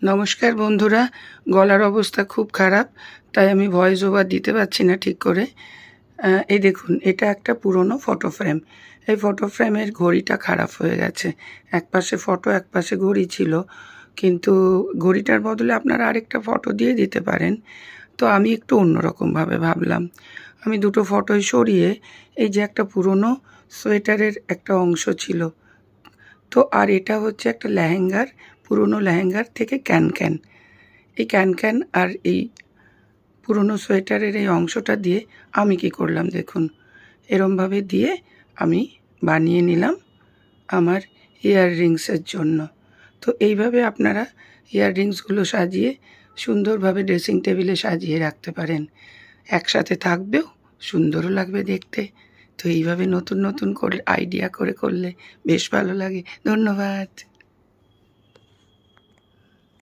নমস্কার বন্ধুরা, গলার অবস্থা খুব খারাপ, তাই আমি ভয়েস ওভার দিতে পারছি না ঠিক করে। এই দেখুন, এটা একটা পুরনো ফটো ফ্রেম। এই ফটো ফ্রেমের ঘড়িটা খারাপ হয়ে গেছে। একপাশে ফটো, একপাশে ঘড়ি ছিল, কিন্তু ঘড়িটার বদলে আপনারা আরেকটা ফটো দিয়ে দিতে পারেন। তো আমি একটু অন্যরকমভাবে ভাবলাম। আমি দুটো ফটোই সরিয়ে এই যে একটা পুরনো সোয়েটারের একটা অংশ ছিল, তো আর এটা হচ্ছে একটা লেহেঙ্গার, পুরনো লেহেঙ্গার থেকে ক্যানক্যান। এই ক্যানক্যান আর এই পুরনো সোয়েটারের এই অংশটা দিয়ে আমি কি করলাম দেখুন, এরমভাবে দিয়ে আমি বানিয়ে নিলাম আমার ইয়াররিংসের জন্য। তো এইভাবে আপনারা ইয়াররিংসগুলো সাজিয়ে সুন্দরভাবে ড্রেসিং টেবিলে সাজিয়ে রাখতে পারেন। একসাথে থাকবেও, সুন্দরও লাগবে দেখতে। তো এইভাবে নতুন নতুন করে আইডিয়া করে করলে বেশ ভালো লাগে। ধন্যবাদ।